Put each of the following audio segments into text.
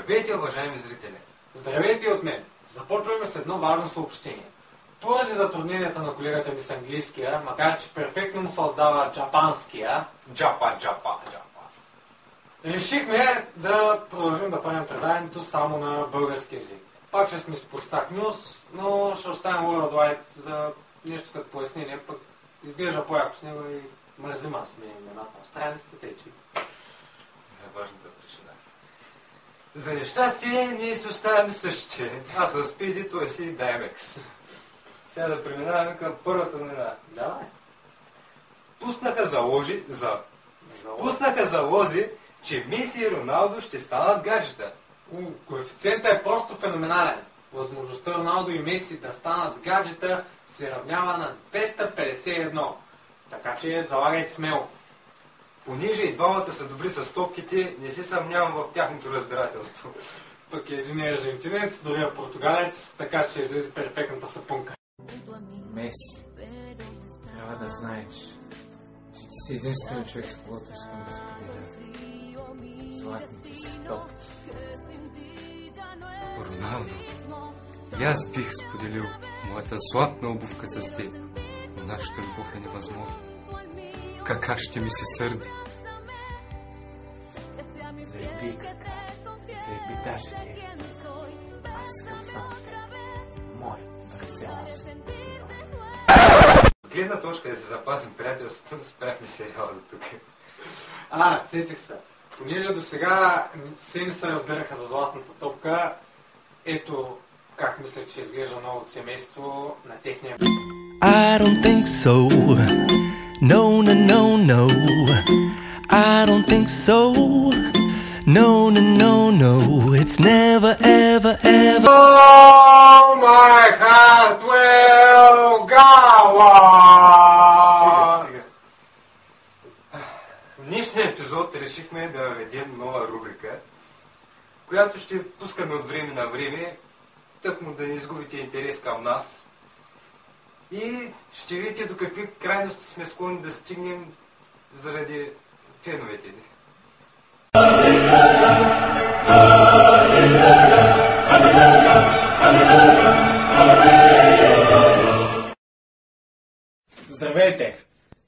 Здравейте, уважаеми зрители! Здравейте от мен! Започваме с едно важно съобщение. Поради затрудненията на колегата ми с английския, макар че перфектно му създава джапанския, Джапа. решихме да продължим да правим предаването само на български език. Пак ще сме с Постак Нюс, но ще оставим Worldwide за нещо като пояснение, пък изглежда по-яко с него и мързима да сменим имената на страниците, тъй че е важно да пришина. За нещастие ние си оставяме същите. Аз с Спиди, той си Даймекс. Сега да преминаваме към първата новина. давай. Пуснаха залози, че Меси и Роналдо ще станат гаджета. Коефициентът е просто феноменален. Възможността Роналдо и Меси да станат гаджета се равнява на 251. Така че залагайте смело. Понеже и двамата са добри с топките, не се съмнявам в тяхното разбирателство. Пък един е аржентинец, другия португалец, така че излезе перфектната сапунка. Меси, трябва да знаеш, че ти си единствен човек, с когото искам да споделя златните си топки. Роналдо, и аз бих споделил моята златна обувка с теб, но нашата любов е невъзможна. Кака ще ми се сърди? Заеби даже ти. Аз искам само теб. Мой веселост. От гледна точка да се запазим приятелството, спряхме сериала до тук. Сетих се. Понеже до сега се не се разбираха за златната топка, ето как мисля, че изглежда новото семейство на техния... I don't think so. No, no, no, no. I don't think so. No, no, no, no. It's never, ever, ever. Oh, my heart will go on. В днешния епизод решихме да въведем нова рубрика, която ще пускаме от време на време, тъкмо да не изгубите интерес към нас. И ще видите до какви крайности сме склонни да стигнем заради феновете ни. Здравейте!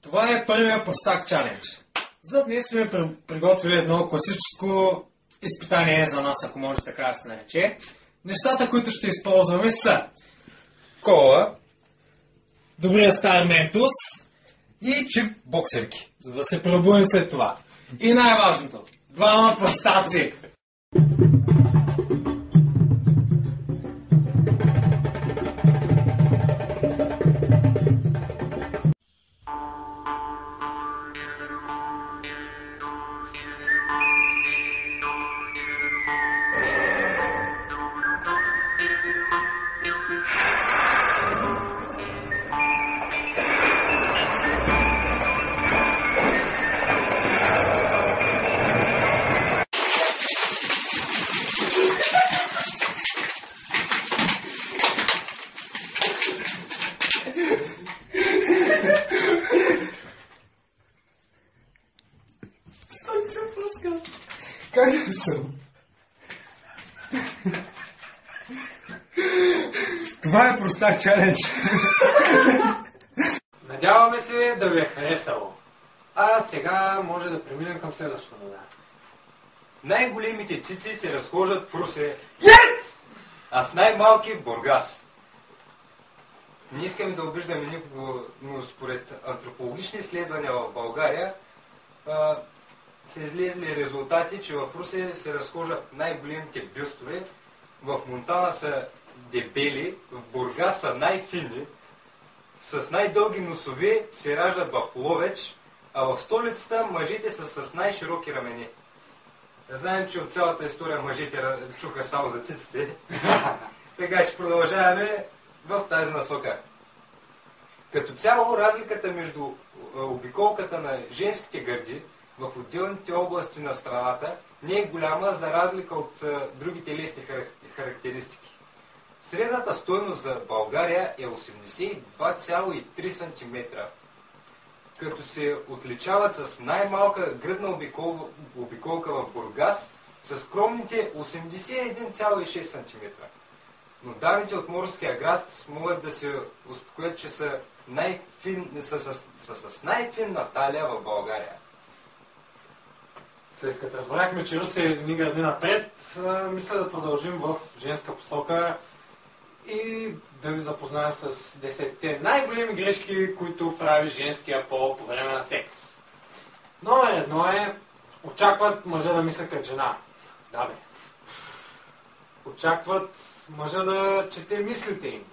Това е първия Постак Чалендж. За днес сме приготвили едно класическо изпитание за нас, ако може така да се нарече. Нещата, които ще използваме са кола, добрия стар ментус и чифт боксерки, за да се пробудим след това. И най-важното, двама простаци. Как да съм? Това е Постак Чалендж. Надяваме се да ви е харесало. А сега може да преминем към следващото новина. Най-големите цици се разхождат в Русе, а с най-малки в Бургас. Не искаме да обиждаме никого, но според антропологични изследвания в България са излезли резултати, че в Русе се разхождат най-големите бюстове, в Монтана са дебели, в Бургас са най-фини, с най-дълги носове се раждат в Ловеч, а в столицата мъжете са с най-широки ramени. Знаем, че от цялата история мъжете чуха само за циците, така че продължаваме в тази насока. Като цяло разликата между обиколката на женските гърди в отделните области на страната не е голяма, за разлика от другите лесни характеристики. Средната стойност за България е 82,3 см, като се отличават с най-малка гръдна обиколка в Бургас с скромните 81,6 см. Но дамите от Морския град могат да се успокоят, че са с най-финна талия в България. След като разбрахме, че Русе е едни градини напред, мисля да продължим в женска посока и да ви запознаем с 10-те най-големи грешки, които прави женския пол по време на секс. Номер 1 е: очакват мъжа да мисля като жена. Да бе. Очакват мъжа да чете мислите им.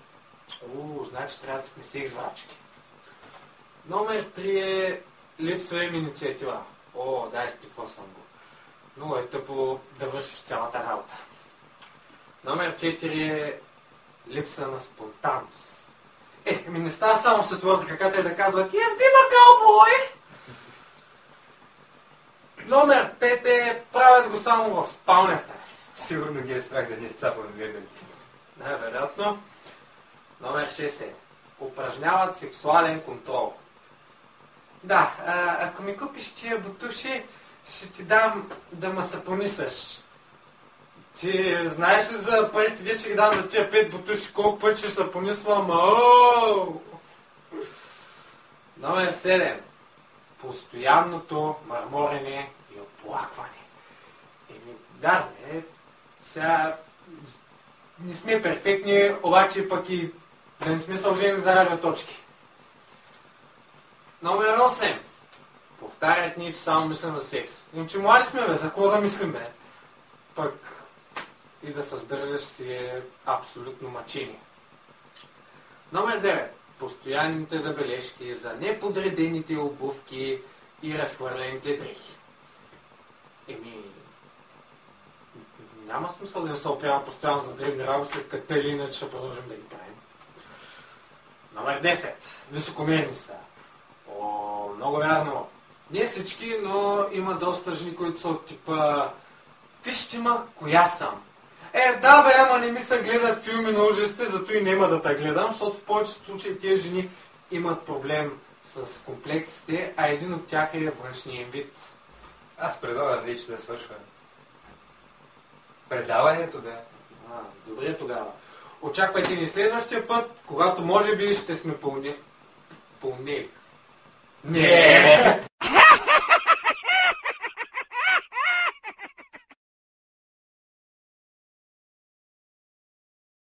Значи трябва да сме секс врачки. Номер 3 е: липсва им инициатива. Да, изпитвал съм го. Много е тъпо да вършиш цялата работа. Номер 4 е: липса на спонтанност. Не става само с твоята краката и да казват: yes, дима каубой! Номер 5 е: правят го само в спалнята. Сигурно ги е страх да не изцапват гледалите. Да, вероятно. Номер 6 е: упражняват сексуален контрол. Да, ако ми купиш тия бутуши, ще ти дам да ме сапонисаш. Ти знаеш ли за парите, де че ги дам за тия 5 бутуши, колко пъти ще сапонисвам? Номер 7. Постоянното мърморене и оплакване. Да, сега не сме перфектни, обаче пък и да не сме съоръжени за радиоточки. Номер 8. Повтарят ни, че само мислим за секс. Иначе млади сме, за какво да мислим, бе? Пък и да създържаш си е абсолютно мъчение. Номер 9. Постоянните забележки за неподредените обувки и разхвърлените дрехи. Няма смисъл да не се опявам постоянно за дребни работи, след като или иначе ще продължим да ги правим. Номер 10. Високомерни са. Много вярно. Не всички, но има доста жени, които са от типа: вижте ма, коя съм. Да бе, ама не ми се гледат филми на ужасите, зато и няма да те гледам, защото в повечето случаи тези жени имат проблем с комплексите, а един от тях е външния им вид. Аз предлагам вече да свършвам. Предаването, бе. Добре тогава. Очаквайте ни следващия път, когато може би ще сме пълнели. Не!